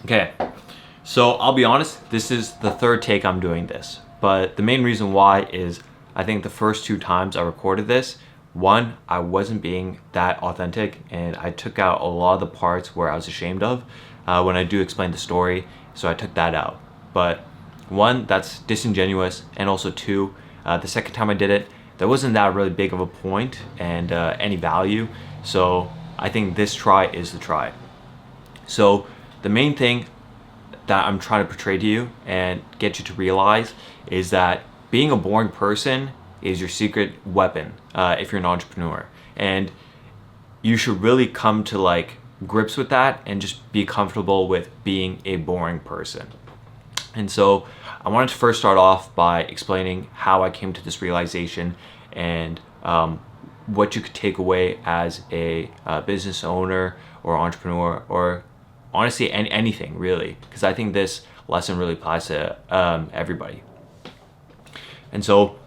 Okay, so I'll be honest, this is the third take I'm doing this, but the main reason why is I think the first two times I recorded this, one, I wasn't being that authentic and I took out a lot of the parts where I was ashamed of when I do explain the story, so I took that out. But one, that's disingenuous, and also two, the second time I did it, there wasn't that really big of a point and any value, so I think this try is the try. So the main thing that I'm trying to portray to you and get you to realize is that being a boring person is your secret weapon if you're an entrepreneur, and you should really come to like grips with that and just be comfortable with being a boring person. And so I wanted to first start off by explaining how I came to this realization and what you could take away as a business owner or entrepreneur, or honestly anything really, because I think this lesson really applies to everybody. And so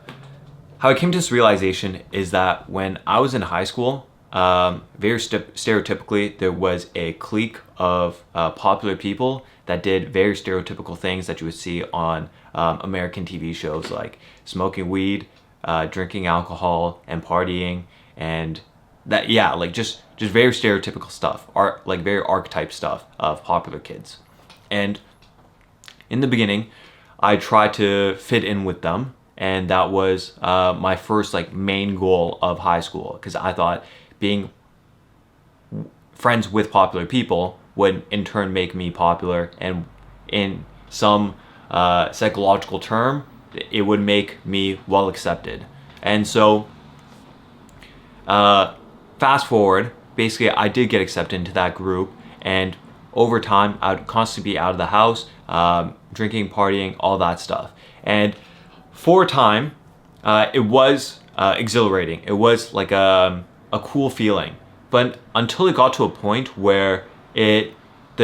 how I came to this realization is that when I was in high school, very stereotypically, there was a clique of popular people that did very stereotypical things that you would see on American TV shows, like smoking weed, drinking alcohol, and partying, and that, yeah, like just very stereotypical stuff, like very archetype stuff of popular kids. And in the beginning, I tried to fit in with them, and that was my first like main goal of high school, because I thought being friends with popular people would in turn make me popular, and in some psychological term, it would make me well accepted. And so fast forward, basically I did get accepted into that group, and over time I would constantly be out of the house, drinking, partying, all that stuff. And for a time, it was exhilarating. It was like a cool feeling. But until it got to a point where the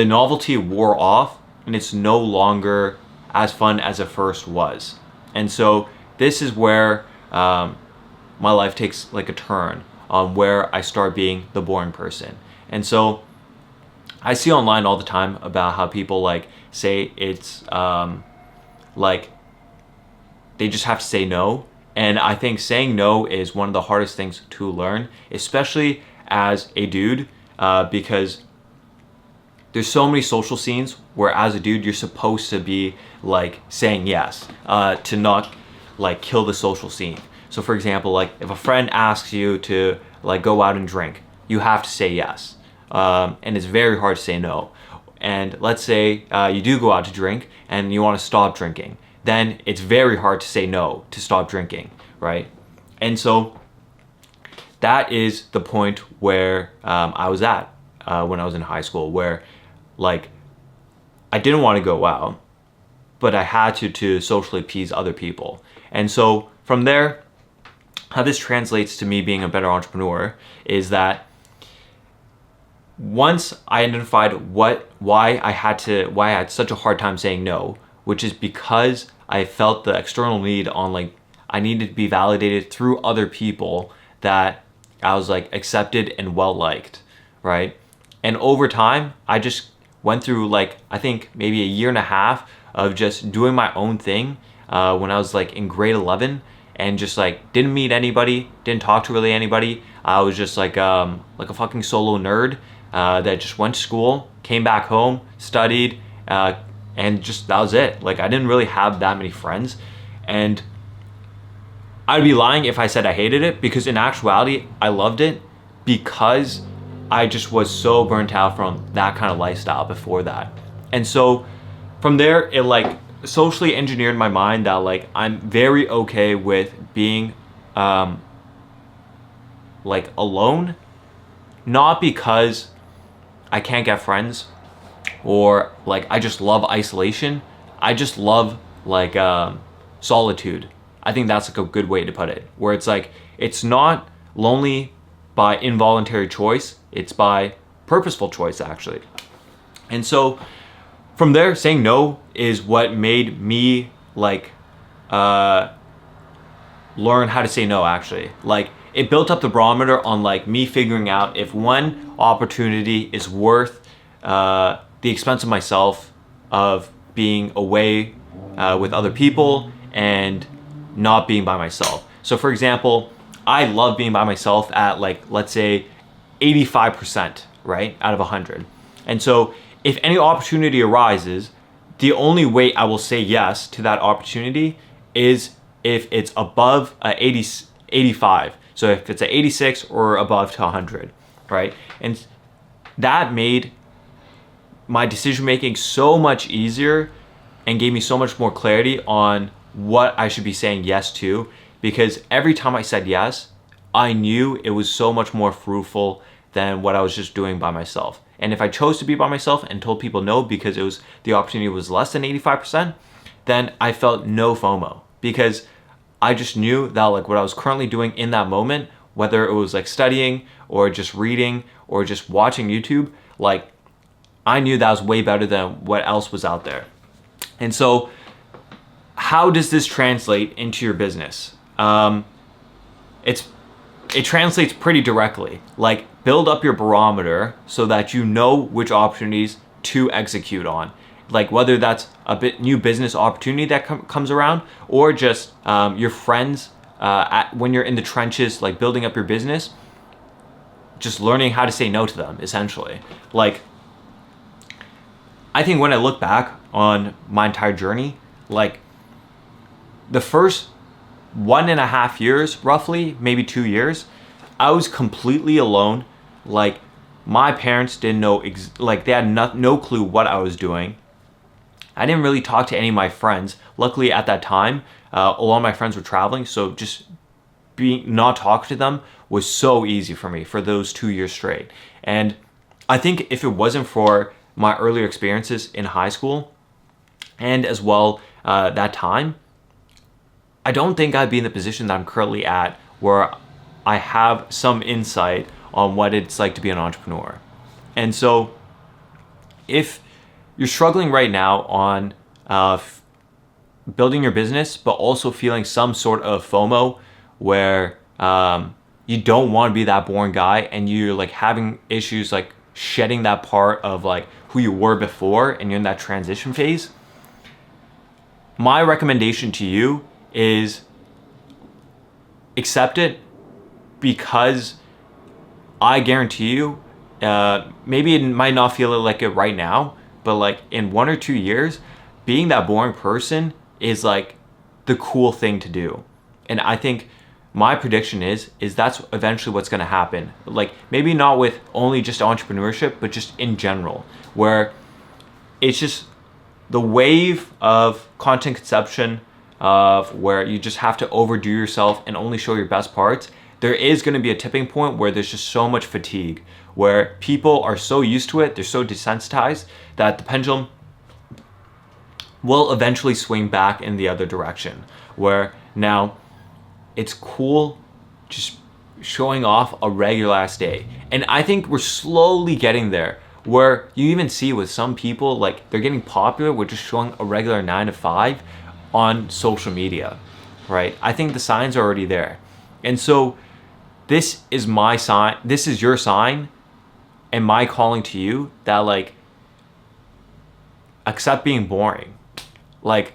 novelty wore off and it's no longer as fun as it first was. And so this is where my life takes like a turn, where I start being the boring person. And so I see online all the time about how people like say it's like they just have to say no. And I think saying no is one of the hardest things to learn, especially as a dude, because there's so many social scenes where as a dude, you're supposed to be like saying yes, to not like kill the social scene. So for example, like if a friend asks you to like go out and drink, you have to say yes. And it's very hard to say no. And let's say you do go out to drink and you want to stop drinking, then it's very hard to say no to stop drinking, right? And so that is the point where I was at when I was in high school, where like I didn't want to go out, but I had to socially appease other people. And so from there, how this translates to me being a better entrepreneur is that once I identified why I had such a hard time saying no, which is because I felt the external need on like I needed to be validated through other people that I was like accepted and well liked, right? And over time, I just went through like I think maybe a year and a half of just doing my own thing when I was like in grade 11, and just like didn't meet anybody, didn't talk to really anybody. I was just like a fucking solo nerd that just went to school, came back home, studied, and just that was it. Like I didn't really have that many friends, and I'd be lying if I said I hated it, because in actuality I loved it, because I just was so burnt out from that kind of lifestyle before that. And so from there, it like socially engineered my mind that like I'm very okay with being like alone, not because I can't get friends or like I just love isolation. I just love like solitude. I think that's like a good way to put it, where it's like it's not lonely by involuntary choice, it's by purposeful choice actually. And so from there, saying no is what made me like learn how to say no actually. Like it built up the barometer on like me figuring out if one opportunity is worth the the expense of myself, of being away with other people and not being by myself. So for example, I love being by myself at like, let's say 85%, right? Out of 100. And so if any opportunity arises, the only way I will say yes to that opportunity is if it's above 85. So if it's at 86 or above to 100, right? And that made my decision making so much easier and gave me so much more clarity on what I should be saying yes to, because every time I said yes, I knew it was so much more fruitful than what I was just doing by myself. And if I chose to be by myself and told people no because the opportunity was less than 85%, then I felt no FOMO, because I just knew that like what I was currently doing in that moment, whether it was like studying or just reading or just watching YouTube, like I knew that was way better than what else was out there. And so how does this translate into your business? It translates pretty directly. Like, build up your barometer so that you know which opportunities to execute on. Like whether that's a bit new business opportunity that comes around, or just your friends when you're in the trenches, like building up your business, just learning how to say no to them, essentially. Like, I think when I look back on my entire journey, like the first 1.5 years, roughly, maybe 2 years, I was completely alone. Like, my parents didn't know, they had no clue what I was doing. I didn't really talk to any of my friends. Luckily, at that time, a lot of my friends were traveling, so just not talking to them was so easy for me for those 2 years straight. And I think if it wasn't for my earlier experiences in high school and as well that time, I don't think I'd be in the position that I'm currently at, where I have some insight on what it's like to be an entrepreneur. And so if you're struggling right now on building your business, but also feeling some sort of FOMO where you don't want to be that boring guy, and you're like having issues like shedding that part of like who you were before, and you're in that transition phase, my recommendation to you is accept it, because I guarantee you, maybe it might not feel like it right now, but like in 1 or 2 years, being that boring person is like the cool thing to do. And I think my prediction is that's eventually what's going to happen. Like, maybe not with only just entrepreneurship, but just in general, where it's just the wave of content consumption, of where you just have to overdo yourself and only show your best parts. There is going to be a tipping point where there's just so much fatigue, where people are so used to it, they're so desensitized, that the pendulum will eventually swing back in the other direction, where now it's cool just showing off a regular ass day. And I think we're slowly getting there, where you even see with some people, like, they're getting popular with just showing a regular 9 to 5 on social media, right? I think the signs are already there. And so this is my sign, this is your sign, and my calling to you, that like, accept being boring. Like,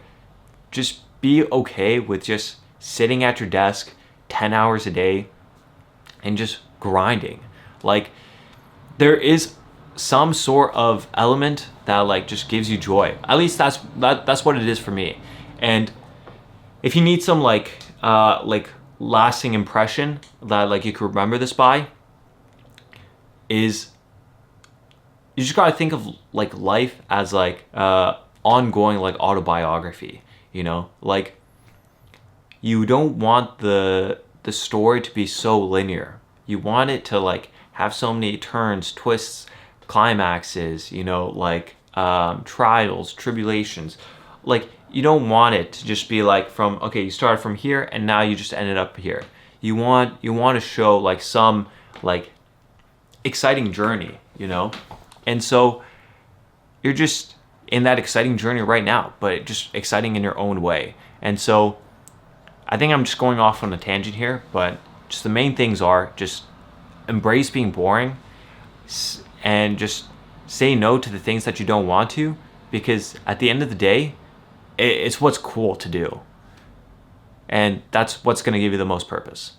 just be okay with just sitting at your desk 10 hours a day and just grinding. Like, there is some sort of element that like just gives you joy. At least that's what it is for me. And if you need some like lasting impression that like you could remember this by, is you just gotta think of like life as like ongoing like autobiography, you know? Like, you don't want the story to be so linear. You want it to like have so many turns, twists, climaxes, you know, like trials, tribulations. Like, you don't want it to just be like from, okay, you started from here and now you just ended up here. You want to show like some like exciting journey, you know? And so you're just in that exciting journey right now, but just exciting in your own way. And so I think I'm just going off on a tangent here, but just the main things are just embrace being boring and just say no to the things that you don't want to, because at the end of the day, it's what's cool to do. And that's what's going to give you the most purpose.